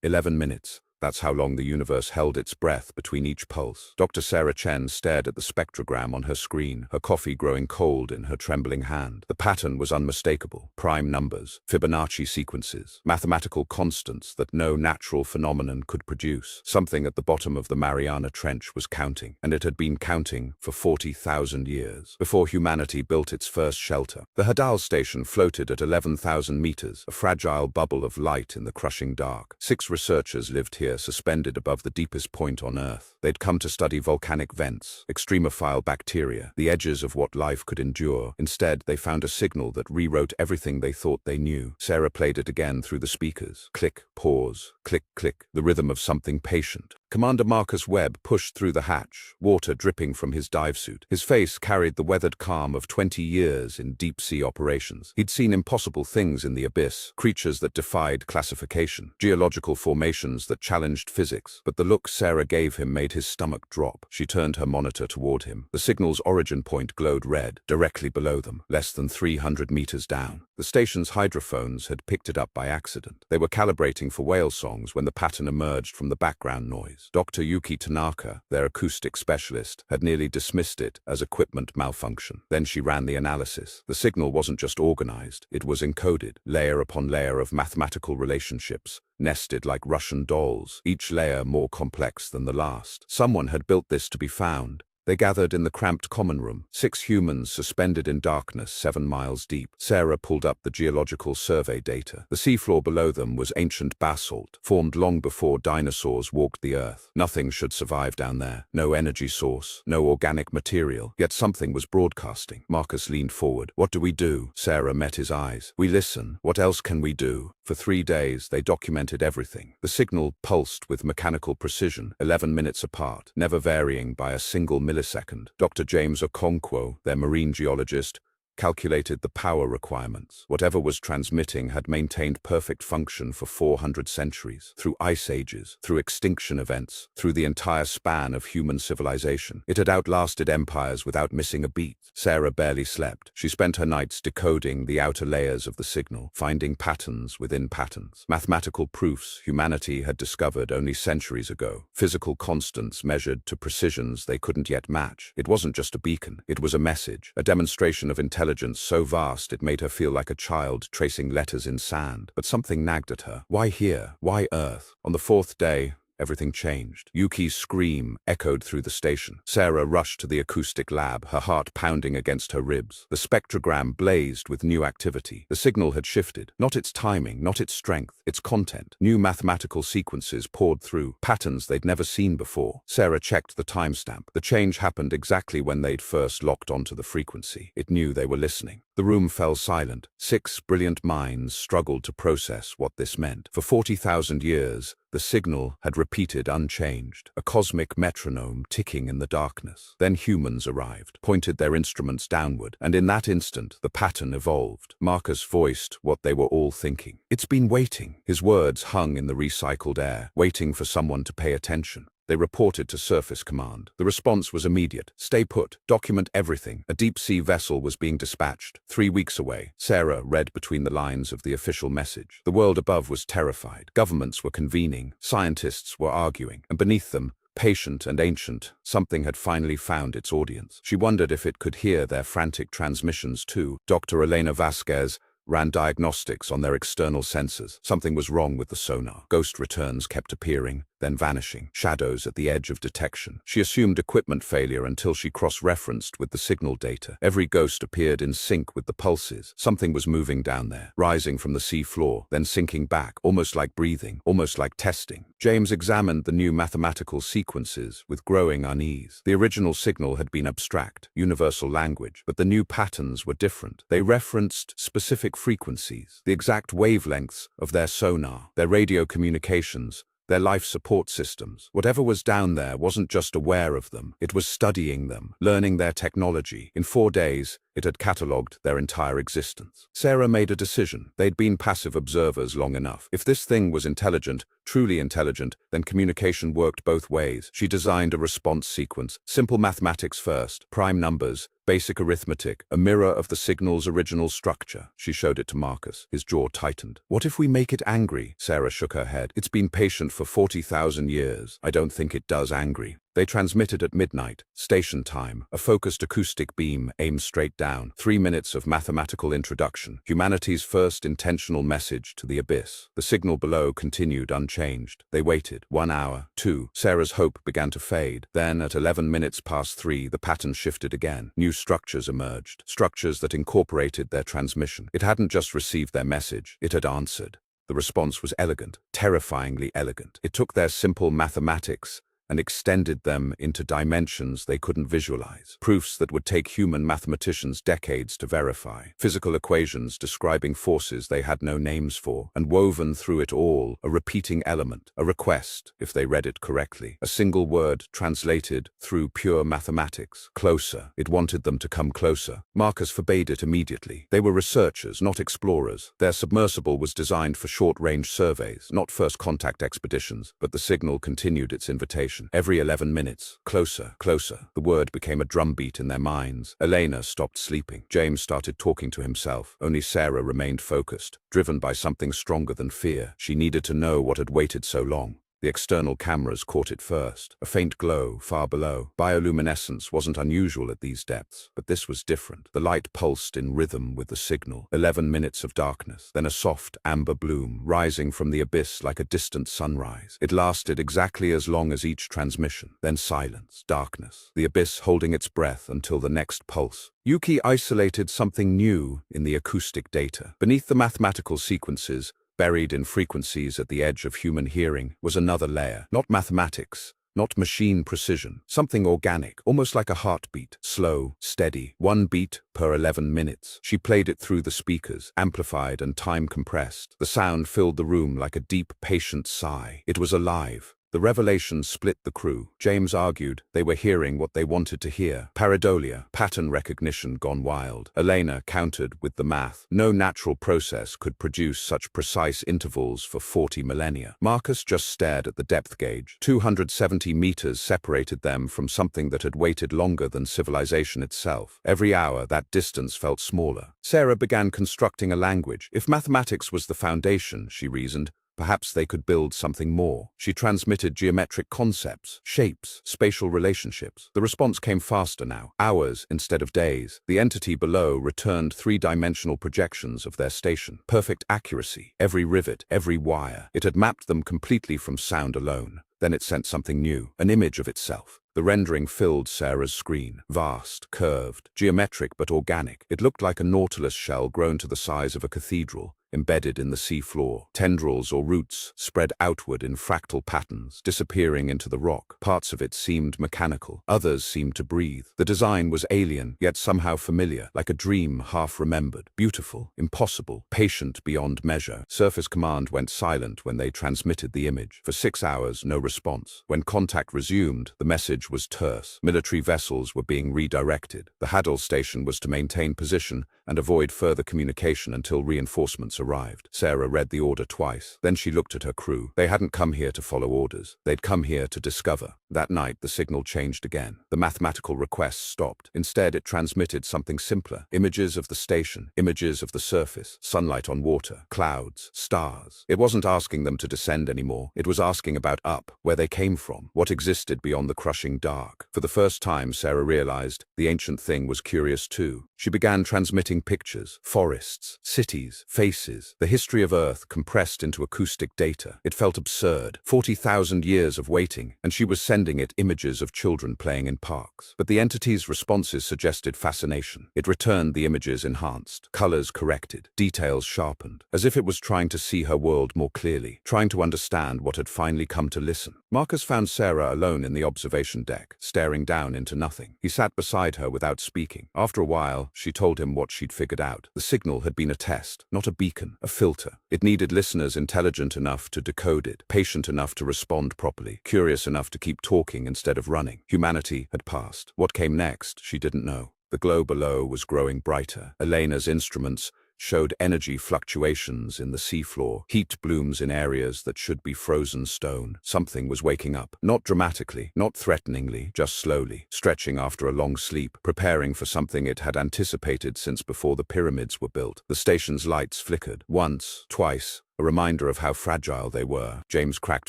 11 minutes. That's how long the universe held its breath between each pulse. Dr. Sarah Chen stared at the spectrogram on her screen, her coffee growing cold in her trembling hand. The pattern was unmistakable. Prime numbers, Fibonacci sequences, mathematical constants that no natural phenomenon could produce. Something at the bottom of the Mariana Trench was counting, and it had been counting for 40,000 years, before humanity built its first shelter. The Hadal station floated at 11,000 meters, a fragile bubble of light in the crushing dark. 6 researchers lived here, suspended above the deepest point on Earth. They'd come to study volcanic vents, extremophile bacteria, the edges of what life could endure. Instead, they found a signal that rewrote everything they thought they knew. Sarah played it again through the speakers. Click, pause, click, click, the rhythm of something patient. Commander Marcus Webb pushed through the hatch, water dripping from his dive suit. His face carried the weathered calm of 20 years in deep-sea operations. He'd seen impossible things in the abyss, creatures that defied classification, geological formations that challenged physics. But the look Sarah gave him made his stomach drop. She turned her monitor toward him. The signal's origin point glowed red, directly below them, less than 300 meters down. The station's hydrophones had picked it up by accident. They were calibrating for whale songs when the pattern emerged from the background noise. Dr. Yuki Tanaka, their acoustic specialist, had nearly dismissed it as equipment malfunction. Then she ran the analysis. The signal wasn't just organized, it was encoded, layer upon layer of mathematical relationships, nested like Russian dolls, each layer more complex than the last. Someone had built this to be found. They gathered in the cramped common room, 6 humans suspended in darkness 7 miles deep. Sarah pulled up the geological survey data. The seafloor below them was ancient basalt, formed long before dinosaurs walked the earth. Nothing should survive down there. No energy source, no organic material. Yet something was broadcasting. Marcus leaned forward. What do we do? Sarah met his eyes. We listen. What else can we do? For 3 days, they documented everything. The signal pulsed with mechanical precision, 11 minutes apart, never varying by a single millisecond. Dr. James Okonkwo, their marine geologist, calculated the power requirements. Whatever was transmitting had maintained perfect function for 400 centuries, through ice ages, through extinction events, through the entire span of human civilization. It had outlasted empires without missing a beat. Sarah barely slept. She spent her nights decoding the outer layers of the signal, finding patterns within patterns, mathematical proofs humanity had discovered only centuries ago, physical constants measured to precisions they couldn't yet match. It wasn't just a beacon, it was a message, a demonstration of intelligence so vast it made her feel like a child tracing letters in sand. But something nagged at her. Why here? Why Earth? On the 4th day, everything changed. Yuki's scream echoed through the station. Sarah rushed to the acoustic lab, her heart pounding against her ribs. The spectrogram blazed with new activity. The signal had shifted. Not its timing, not its strength, its content. New mathematical sequences poured through, patterns they'd never seen before. Sarah checked the timestamp. The change happened exactly when they'd first locked onto the frequency. It knew they were listening. The room fell silent. 6 brilliant minds struggled to process what this meant. For 40,000 years, the signal had repeated unchanged, a cosmic metronome ticking in the darkness. Then humans arrived, pointed their instruments downward, and in that instant, the pattern evolved. Marcus voiced what they were all thinking. It's been waiting. His words hung in the recycled air, waiting for someone to pay attention. They reported to Surface Command. The response was immediate. Stay put. Document everything. A deep-sea vessel was being dispatched. 3 weeks away. Sarah read between the lines of the official message. The world above was terrified. Governments were convening. Scientists were arguing. And beneath them, patient and ancient, something had finally found its audience. She wondered if it could hear their frantic transmissions too. Dr. Elena Vasquez ran diagnostics on their external sensors. Something was wrong with the sonar. Ghost returns kept appearing, then vanishing, shadows at the edge of detection. She assumed equipment failure until she cross-referenced with the signal data. Every ghost appeared in sync with the pulses. Something was moving down there, rising from the sea floor, then sinking back, almost like breathing, almost like testing. James examined the new mathematical sequences with growing unease. The original signal had been abstract, universal language, but the new patterns were different. They referenced specific frequencies, the exact wavelengths of their sonar, their radio communications, their life support systems. Whatever was down there wasn't just aware of them, it was studying them, learning their technology. In 4 days, it had catalogued their entire existence. Sarah made a decision. They'd been passive observers long enough. If this thing was intelligent, truly intelligent, then communication worked both ways. She designed a response sequence, simple mathematics first, prime numbers, Basic arithmetic, a mirror of the signal's original structure. She showed it to Marcus. His jaw tightened. What if we make it angry? Sarah shook her head. It's been patient for 40,000 years. I don't think it does angry. They transmitted at midnight, station time, a focused acoustic beam aimed straight down. 3 minutes of mathematical introduction. Humanity's first intentional message to the abyss. The signal below continued unchanged. They waited. 1 hour, 2. Sarah's hope began to fade. Then, at 11 minutes past 3, the pattern shifted again. New structures emerged. Structures that incorporated their transmission. It hadn't just received their message, it had answered. The response was elegant, terrifyingly elegant. It took their simple mathematics and extended them into dimensions they couldn't visualize. Proofs that would take human mathematicians decades to verify. Physical equations describing forces they had no names for, and woven through it all, a repeating element, a request, if they read it correctly. A single word translated through pure mathematics. Closer. It wanted them to come closer. Marcus forbade it immediately. They were researchers, not explorers. Their submersible was designed for short-range surveys, not first-contact expeditions, but the signal continued its invitation. Every 11 minutes, closer, closer. The word became a drumbeat in their minds. Elena stopped sleeping. James started talking to himself. Only Sarah remained focused, driven by something stronger than fear. She needed to know what had waited so long. The external cameras caught it first. A faint glow far below. Bioluminescence wasn't unusual at these depths, but this was different. The light pulsed in rhythm with the signal. 11 minutes of darkness, then a soft amber bloom rising from the abyss like a distant sunrise. It lasted exactly as long as each transmission. Then silence, darkness, the abyss holding its breath until the next pulse. Yuki isolated something new in the acoustic data. Beneath the mathematical sequences, buried in frequencies at the edge of human hearing, was another layer. Not mathematics, not machine precision. Something organic, almost like a heartbeat. Slow, steady, 1 beat per 11 minutes. She played it through the speakers, amplified and time-compressed. The sound filled the room like a deep, patient sigh. It was alive. The revelation split the crew. James argued they were hearing what they wanted to hear. Pareidolia, pattern recognition gone wild. Elena countered with the math. No natural process could produce such precise intervals for 40 millennia. Marcus just stared at the depth gauge. 270 meters separated them from something that had waited longer than civilization itself. Every hour, that distance felt smaller. Sarah began constructing a language. If mathematics was the foundation, she reasoned, perhaps they could build something more. She transmitted geometric concepts, shapes, spatial relationships. The response came faster now, hours instead of days. The entity below returned 3-dimensional projections of their station. Perfect accuracy, every rivet, every wire. It had mapped them completely from sound alone. Then it sent something new, an image of itself. The rendering filled Sarah's screen. Vast, curved, geometric but organic. It looked like a nautilus shell grown to the size of a cathedral, embedded in the sea floor. Tendrils or roots spread outward in fractal patterns, disappearing into the rock. Parts of it seemed mechanical, others seemed to breathe. The design was alien, yet somehow familiar, like a dream half-remembered. Beautiful, impossible, patient beyond measure. Surface Command went silent when they transmitted the image. For 6 hours, no response. When contact resumed, the message was terse. Military vessels were being redirected. The Haddle station was to maintain position and avoid further communication until reinforcements arrived. Sarah read the order twice. Then she looked at her crew. They hadn't come here to follow orders. They'd come here to discover. That night, the signal changed again. The mathematical request stopped. Instead, it transmitted something simpler. Images of the station, images of the surface, sunlight on water, clouds, stars. It wasn't asking them to descend anymore. It was asking about up, where they came from, what existed beyond the crushing dark. For the first time, Sarah realized the ancient thing was curious too. She began transmitting pictures, forests, cities, faces, the history of Earth compressed into acoustic data. It felt absurd. 40,000 years of waiting, and she was sending it images of children playing in parks. But the entity's responses suggested fascination. It returned the images enhanced, colors corrected, details sharpened, as if it was trying to see her world more clearly, trying to understand what had finally come to listen. Marcus found Sarah alone in the observation deck, staring down into nothing. He sat beside her without speaking. After a while, she told him what she'd figured out. The signal had been a test, not a beacon, a filter. It needed listeners intelligent enough to decode it, patient enough to respond properly, curious enough to keep talking instead of running. Humanity had passed. What came next, she didn't know. The glow below was growing brighter. Elena's instruments, showed energy fluctuations in the seafloor, heat blooms in areas that should be frozen stone. Something was waking up, not dramatically, not threateningly, just slowly, stretching after a long sleep, preparing for something it had anticipated since before the pyramids were built. The station's lights flickered, once, twice, a reminder of how fragile they were. James cracked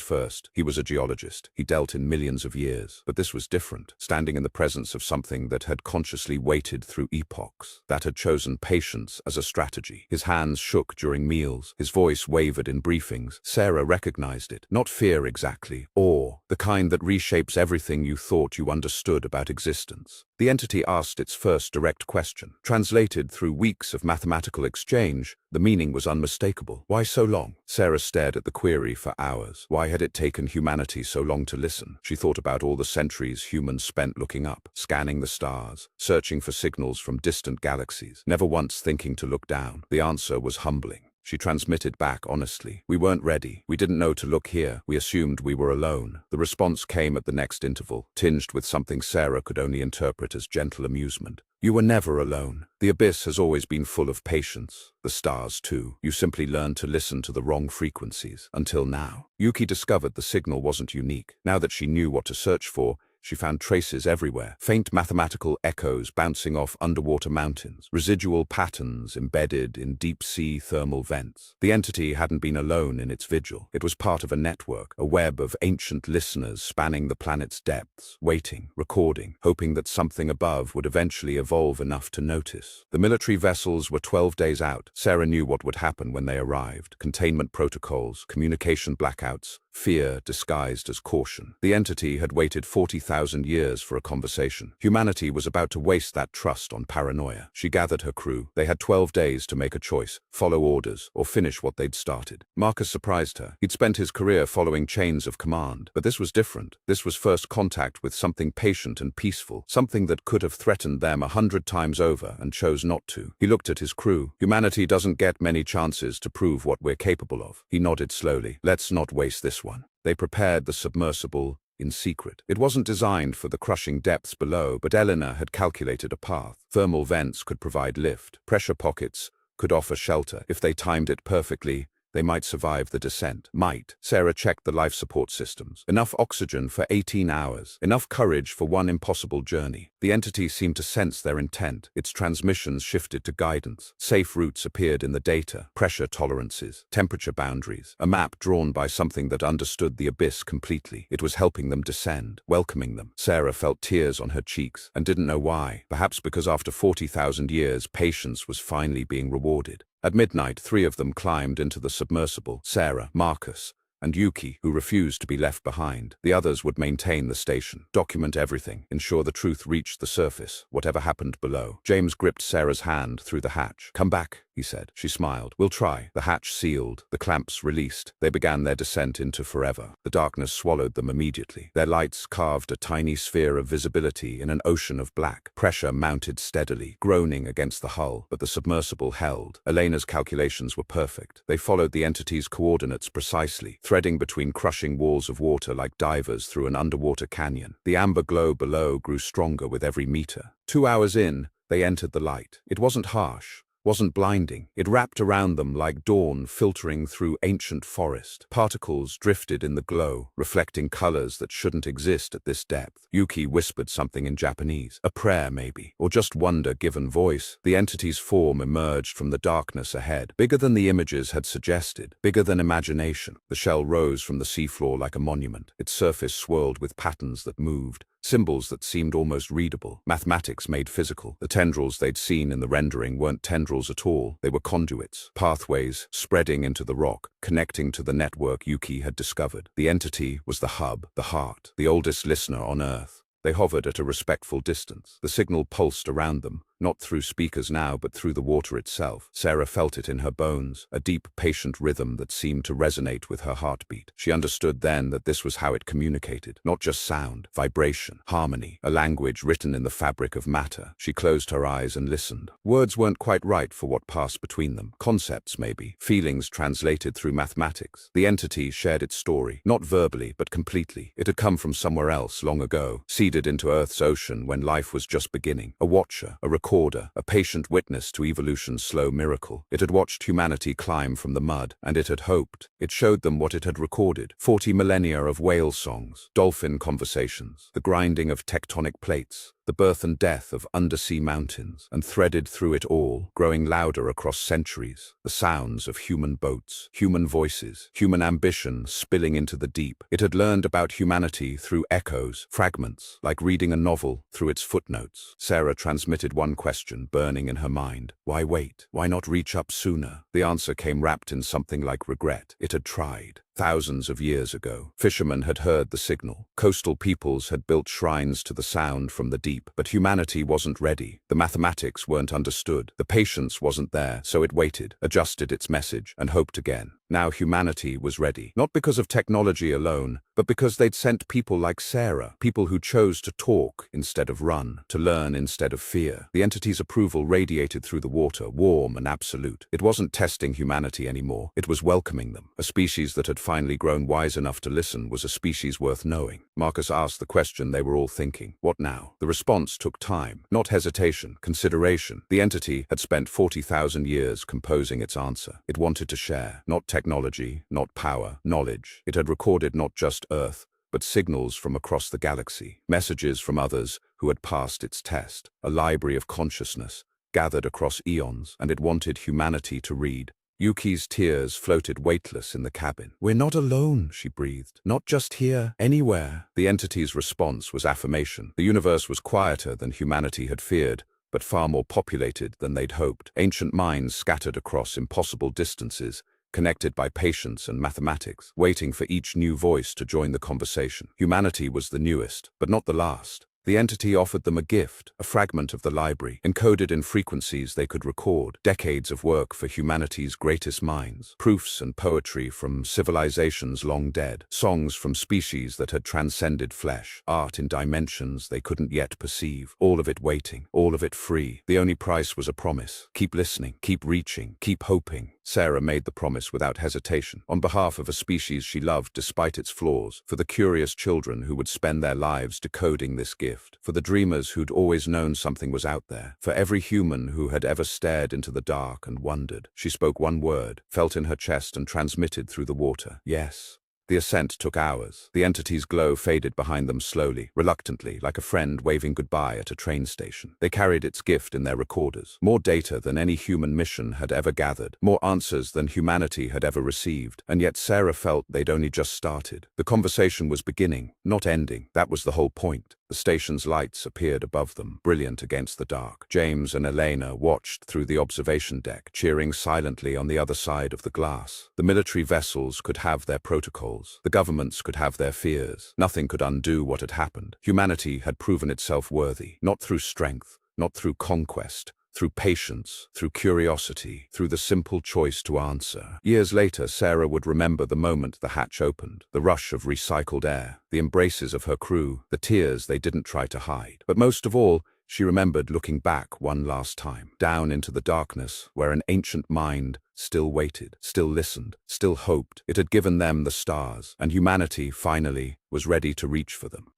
first. He was a geologist. He dealt in millions of years. But this was different, standing in the presence of something that had consciously waited through epochs, that had chosen patience as a strategy. His hands shook during meals. His voice wavered in briefings. Sarah recognized it. Not fear exactly, awe, the kind that reshapes everything you thought you understood about existence. The entity asked its first direct question. Translated through weeks of mathematical exchange, the meaning was unmistakable. Why so long? Sarah stared at the query for hours. Why had it taken humanity so long to listen? She thought about all the centuries humans spent looking up, scanning the stars, searching for signals from distant galaxies, never once thinking to look down. The answer was humbling. She transmitted back honestly. We weren't ready. We didn't know to look here. We assumed we were alone. The response came at the next interval, tinged with something Sarah could only interpret as gentle amusement. You were never alone. The abyss has always been full of patience. The stars, too. You simply learned to listen to the wrong frequencies. Until now. Yuki discovered the signal wasn't unique. Now that she knew what to search for, she found traces everywhere, faint mathematical echoes bouncing off underwater mountains, residual patterns embedded in deep-sea thermal vents. The entity hadn't been alone in its vigil. It was part of a network, a web of ancient listeners spanning the planet's depths, waiting, recording, hoping that something above would eventually evolve enough to notice. The military vessels were 12 days out. Sarah knew what would happen when they arrived. Containment protocols, communication blackouts, fear disguised as caution. The entity had waited 40,000 years for a conversation. Humanity was about to waste that trust on paranoia. She gathered her crew. They had 12 days to make a choice, follow orders, or finish what they'd started. Marcus surprised her. He'd spent his career following chains of command. But this was different. This was first contact with something patient and peaceful, something that could have threatened them 100 times over and chose not to. He looked at his crew. Humanity doesn't get many chances to prove what we're capable of. He nodded slowly. Let's not waste this one. They prepared the submersible in secret. It wasn't designed for the crushing depths below, but Eleanor had calculated a path. Thermal vents could provide lift. Pressure pockets could offer shelter. If they timed it perfectly, they might survive the descent. Might. Sarah checked the life support systems. Enough oxygen for 18 hours. Enough courage for one impossible journey. The entity seemed to sense their intent. Its transmissions shifted to guidance. Safe routes appeared in the data. Pressure tolerances. Temperature boundaries. A map drawn by something that understood the abyss completely. It was helping them descend, welcoming them. Sarah felt tears on her cheeks and didn't know why. Perhaps because after 40,000 years, patience was finally being rewarded. At midnight, 3 of them climbed into the submersible: Sarah, Marcus, and Yuki, who refused to be left behind. The others would maintain the station, document everything, ensure the truth reached the surface, whatever happened below. James gripped Sarah's hand through the hatch. Come back, he said. She smiled. We'll try. The hatch sealed, the clamps released. They began their descent into forever. The darkness swallowed them immediately. Their lights carved a tiny sphere of visibility in an ocean of black. Pressure mounted steadily, groaning against the hull, but the submersible held. Elena's calculations were perfect. They followed the entity's coordinates precisely, threading between crushing walls of water like divers through an underwater canyon. The amber glow below grew stronger with every meter. 2 hours in, they entered the light. It wasn't harsh, wasn't blinding. It wrapped around them like dawn filtering through ancient forest. Particles drifted in the glow, reflecting colors that shouldn't exist at this depth. Yuki whispered something in Japanese. A prayer, maybe, or just wonder given voice. The entity's form emerged from the darkness ahead, bigger than the images had suggested, bigger than imagination. The shell rose from the seafloor like a monument. Its surface swirled with patterns that moved, symbols that seemed almost readable, mathematics made physical. The tendrils they'd seen in the rendering weren't tendrils at all. They were conduits, pathways spreading into the rock, connecting to the network Yuki had discovered. The entity was the hub, the heart, the oldest listener on Earth. They hovered at a respectful distance. The signal pulsed around them, not through speakers now, but through the water itself. Sarah felt it in her bones, a deep, patient rhythm that seemed to resonate with her heartbeat. She understood then that this was how it communicated. Not just sound, vibration, harmony, a language written in the fabric of matter. She closed her eyes and listened. Words weren't quite right for what passed between them. Concepts, maybe. Feelings translated through mathematics. The entity shared its story, not verbally, but completely. It had come from somewhere else long ago, seeded into Earth's ocean when life was just beginning. A watcher, a recorder, recorder, a patient witness to evolution's slow miracle. It had watched humanity climb from the mud, and it had hoped. It showed them what it had recorded: 40 millennia of whale songs, dolphin conversations, the grinding of tectonic plates, the birth and death of undersea mountains, and threaded through it all, growing louder across centuries, the sounds of human boats, human voices, human ambition spilling into the deep. It had learned about humanity through echoes, fragments, like reading a novel through its footnotes. Sarah transmitted one question burning in her mind: why wait? Why not reach up sooner? The answer came wrapped in something like regret. It had tried. Thousands of years ago, fishermen had heard the signal. Coastal peoples had built shrines to the sound from the deep. But humanity wasn't ready. The mathematics weren't understood. The patience wasn't there, so it waited, adjusted its message, and hoped again. Now humanity was ready, not because of technology alone, but because they'd sent people like Sarah, people who chose to talk instead of run, to learn instead of fear. The entity's approval radiated through the water, warm and absolute. It wasn't testing humanity anymore. It was welcoming them. A species that had finally grown wise enough to listen was a species worth knowing. Marcus asked the question they were all thinking: what now? The response took time, not hesitation, consideration. The entity had spent 40,000 years composing its answer. It wanted to share, not technology, not power, knowledge. It had recorded not just Earth, but signals from across the galaxy, messages from others who had passed its test, a library of consciousness, gathered across eons, and it wanted humanity to read. Yuki's tears floated weightless in the cabin. "We're not alone," she breathed. "Not just here, anywhere." The entity's response was affirmation. The universe was quieter than humanity had feared, but far more populated than they'd hoped. Ancient minds scattered across impossible distances, connected by patience and mathematics, waiting for each new voice to join the conversation. Humanity was the newest, but not the last. The entity offered them a gift, a fragment of the library, encoded in frequencies they could record, decades of work for humanity's greatest minds, proofs and poetry from civilizations long dead, songs from species that had transcended flesh, art in dimensions they couldn't yet perceive, all of it waiting, all of it free. The only price was a promise: keep listening, keep reaching, keep hoping. Sarah made the promise without hesitation, on behalf of a species she loved despite its flaws, for the curious children who would spend their lives decoding this gift, for the dreamers who'd always known something was out there, for every human who had ever stared into the dark and wondered. She spoke one word, felt in her chest and transmitted through the water: yes. The ascent took hours. The entity's glow faded behind them slowly, reluctantly, like a friend waving goodbye at a train station. They carried its gift in their recorders. More data than any human mission had ever gathered, more answers than humanity had ever received, and yet Sarah felt they'd only just started. The conversation was beginning, not ending. That was the whole point. The station's lights appeared above them, brilliant against the dark. James and Elena watched through the observation deck, cheering silently on the other side of the glass. The military vessels could have their protocols. The governments could have their fears. Nothing could undo what had happened. Humanity had proven itself worthy, not through strength, not through conquest, through patience, through curiosity, through the simple choice to answer. Years later, Sarah would remember the moment the hatch opened, the rush of recycled air, the embraces of her crew, the tears they didn't try to hide. But most of all, she remembered looking back one last time, down into the darkness where an ancient mind still waited, still listened, still hoped. It had given them the stars, and humanity, finally, was ready to reach for them.